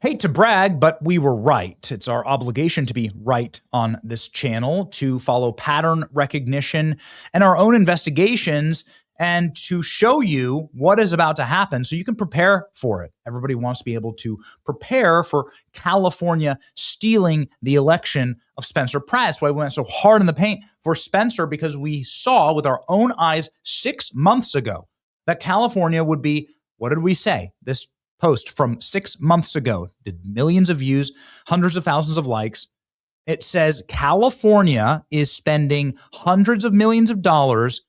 Hate to brag, but we were right. It's our obligation to be right on this channel, to follow pattern recognition and our own investigations, and to show you what is about to happen so you can prepare for it. Everybody wants to be able to prepare for California stealing the election of Spencer Pratt. That's why we went so hard in the paint for Spencer, because we saw with our own eyes 6 months ago that California would be, what did we say? This post from 6 months ago did millions of views, hundreds of thousands of likes. It says California is spending hundreds of millions of dollars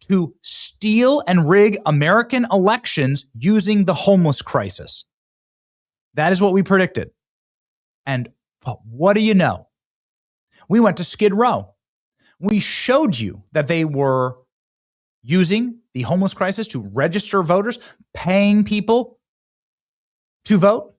to steal and rig American elections using the homeless crisis. That is what we predicted. And what do you know? We went to Skid Row. We showed you that they were using the homeless crisis to register voters, paying people to vote,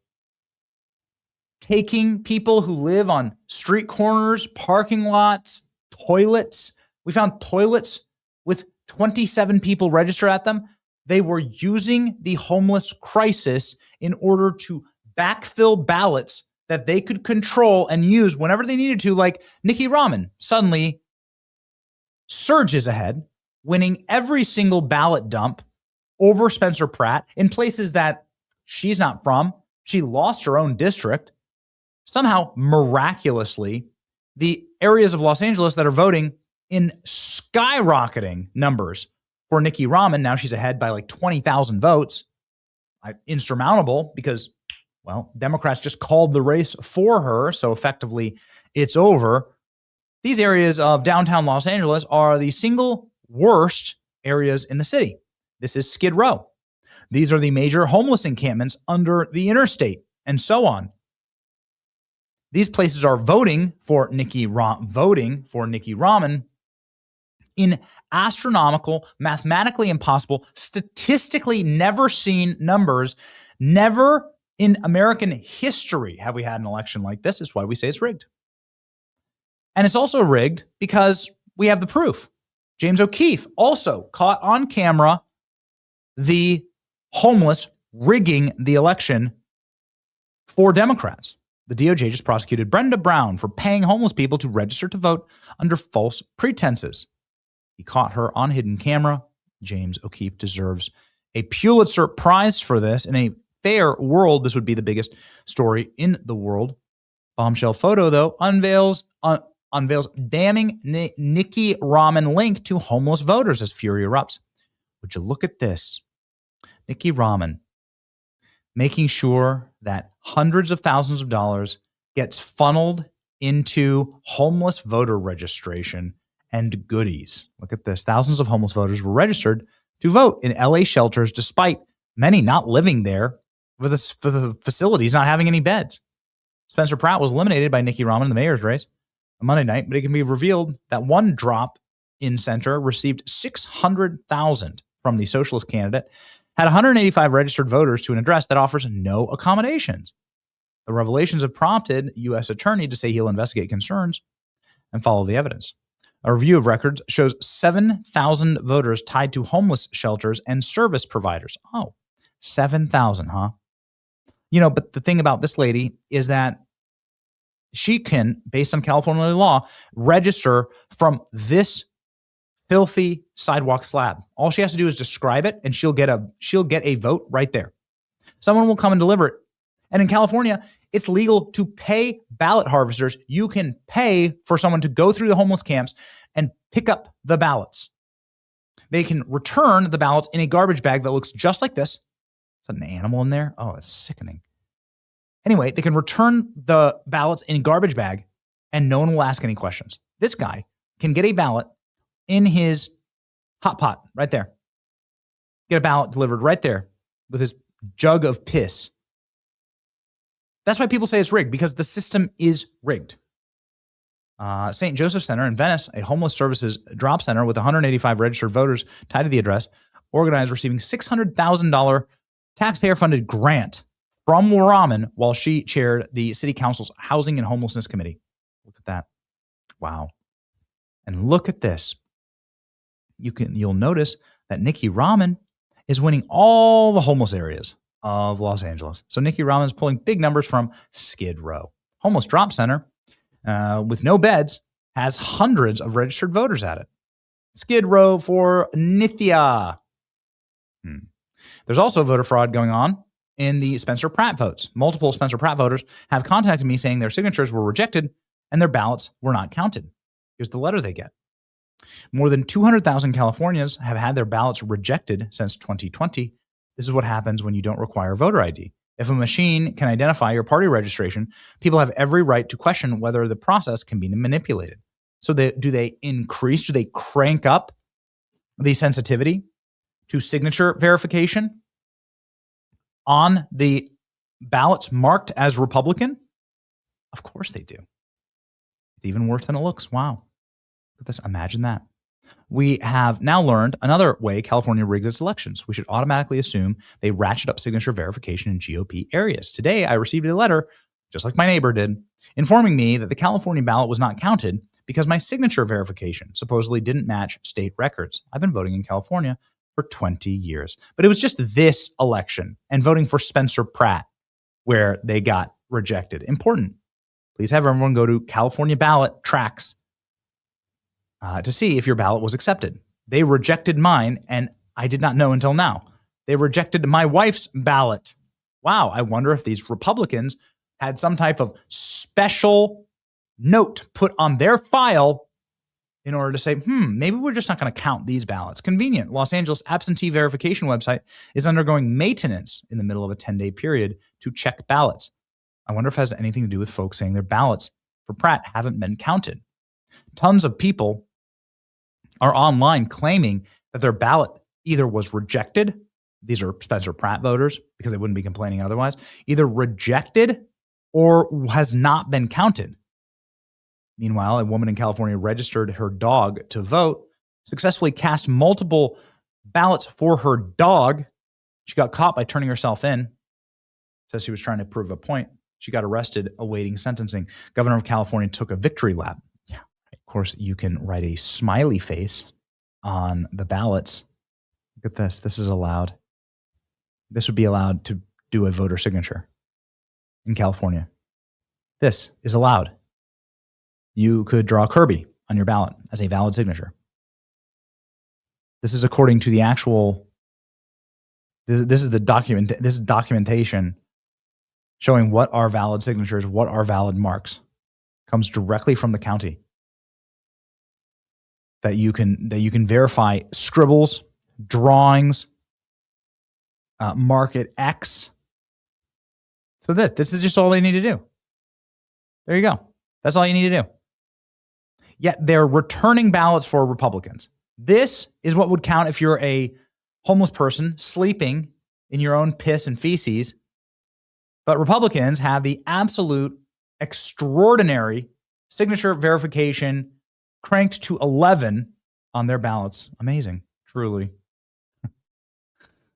taking people who live on street corners, parking lots, toilets. We found toilets with 27 people registered at them. They were using the homeless crisis in order to backfill ballots that they could control and use whenever they needed to, like Nikki Rahman suddenly surges ahead, winning every single ballot dump over Spencer Pratt in places that she's not from. She lost her own district. Somehow, miraculously, the areas of Los Angeles that are voting in skyrocketing numbers for Nikki Rahman, now she's ahead by like 20,000 votes. Insurmountable because, well, Democrats just called the race for her, so effectively it's over. These areas of downtown Los Angeles are the single worst areas in the city. This is Skid Row. These are the major homeless encampments under the interstate, and so on. These places are voting for Nikki Rahman in astronomical, mathematically impossible, statistically never seen numbers. Never in American history have we had an election like this. Is why we say it's rigged. And it's also rigged because we have the proof. James O'Keefe also caught on camera the homeless rigging the election for Democrats. The DOJ just prosecuted Brenda Brown for paying homeless people to register to vote under false pretenses. He caught her on hidden camera. James O'Keefe deserves a Pulitzer Prize for this. In a fair world, this would be the biggest story in the world. Bombshell photo, though, unveils damning Nikki Rahman link to homeless voters as fury erupts. Would you look at this? Nikki Rahman making sure that hundreds of thousands of dollars gets funneled into homeless voter registration and goodies. Look at this. Thousands of homeless voters were registered to vote in LA shelters, despite many not living there for the facilities not having any beds. Spencer Pratt was eliminated by Nikki Rahman in the mayor's race on Monday night, but it can be revealed that one drop-in center received $600,000 from the socialist candidate, had 185 registered voters to an address that offers no accommodations. The revelations have prompted U.S. attorney to say he'll investigate concerns and follow the evidence. A review of records shows 7,000 voters tied to homeless shelters and service providers. Oh, 7,000, huh? But the thing about this lady is that she can, based on California law, register from this filthy sidewalk slab. All she has to do is describe it, and she'll get a vote right there. Someone will come and deliver it. And in California, it's legal to pay ballot harvesters. You can pay for someone to go through the homeless camps and pick up the ballots. They can return the ballots in a garbage bag that looks just like this. Is that an animal in there? Oh, it's sickening. Anyway, they can return the ballots in a garbage bag, and no one will ask any questions. This guy can get a ballot in his hot pot right there. Get a ballot delivered right there with his jug of piss. That's why people say it's rigged, because the system is rigged. St. Joseph Center in Venice, a homeless services drop center with 185 registered voters tied to the address, organized receiving $600,000 taxpayer-funded grant from Rahman while she chaired the city council's Housing and Homelessness Committee. Look at that. Wow. And look at this. You'll notice that Nikki Rahman is winning all the homeless areas of Los Angeles. So Nikki Robbins pulling big numbers from Skid Row. Homeless drop center with no beds has hundreds of registered voters at it. Skid Row for Nithya. There's also voter fraud going on in the Spencer Pratt votes. Multiple Spencer Pratt voters have contacted me saying their signatures were rejected and their ballots were not counted. Here's the letter they get. More than 200,000 Californians have had their ballots rejected since 2020. This is what happens when you don't require voter ID. If a machine can identify your party registration, people have every right to question whether the process can be manipulated. So do they crank up the sensitivity to signature verification on the ballots marked as Republican? Of course they do. It's even worse than it looks. Wow. Look at this. Imagine that. We have now learned another way California rigs its elections. We should automatically assume they ratchet up signature verification in GOP areas. Today, I received a letter, just like my neighbor did, informing me that the California ballot was not counted because my signature verification supposedly didn't match state records. I've been voting in California for 20 years. But it was just this election and voting for Spencer Pratt where they got rejected. Important. Please have everyone go to California ballot tracks to see if your ballot was accepted. They rejected mine, and I did not know until now. They rejected my wife's ballot. Wow, I wonder if these Republicans had some type of special note put on their file in order to say, maybe we're just not going to count these ballots. Convenient. Los Angeles absentee verification website is undergoing maintenance in the middle of a 10-day period to check ballots. I wonder if it has anything to do with folks saying their ballots for Pratt haven't been counted. Tons of people are online claiming that their ballot either was rejected. These are Spencer Pratt voters because they wouldn't be complaining otherwise. Either rejected or has not been counted. Meanwhile, a woman in California registered her dog to vote, successfully cast multiple ballots for her dog. She got caught by turning herself in. Says she was trying to prove a point. She got arrested awaiting sentencing. Governor of California took a victory lap. Yeah, of course, you can write a smiley face on the ballots. Look at this. This is allowed. This would be allowed to do a voter signature in California. This is allowed. You could draw Kirby on your ballot as a valid signature. This is according to the actual, this is the document, this is documentation showing what are valid signatures, what are valid marks. Comes directly from the county. That you can verify scribbles, drawings, mark it X. So this is just all they need to do. There you go. That's all you need to do. Yet they're returning ballots for Republicans. This is what would count if you're a homeless person sleeping in your own piss and feces. But Republicans have the absolute extraordinary signature verification cranked to 11 on their ballots. Amazing, truly.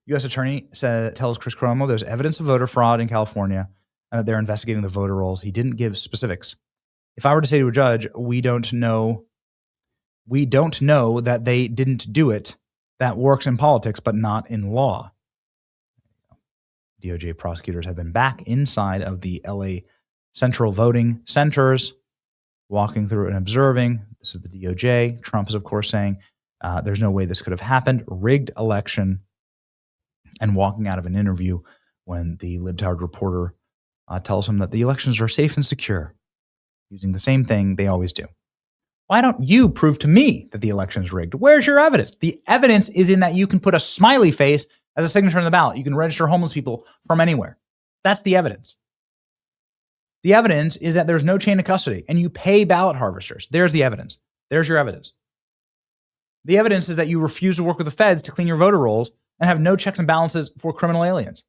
U.S. Attorney tells Chris Cuomo there's evidence of voter fraud in California and that they're investigating the voter rolls. He didn't give specifics. If I were to say to a judge, we don't know that they didn't do it, that works in politics, but not in law. DOJ prosecutors have been back inside of the LA Central voting centers, walking through and observing. This is the DOJ. Trump is, of course, saying there's no way this could have happened. Rigged election. And walking out of an interview when the libtard reporter tells him that the elections are safe and secure, using the same thing they always do. Why don't you prove to me that the election's rigged? Where's your evidence? The evidence is in that you can put a smiley face as a signature on the ballot. You can register homeless people from anywhere. That's the evidence. The evidence is that there's no chain of custody and you pay ballot harvesters. There's the evidence. There's your evidence. The evidence is that you refuse to work with the feds to clean your voter rolls and have no checks and balances for criminal aliens.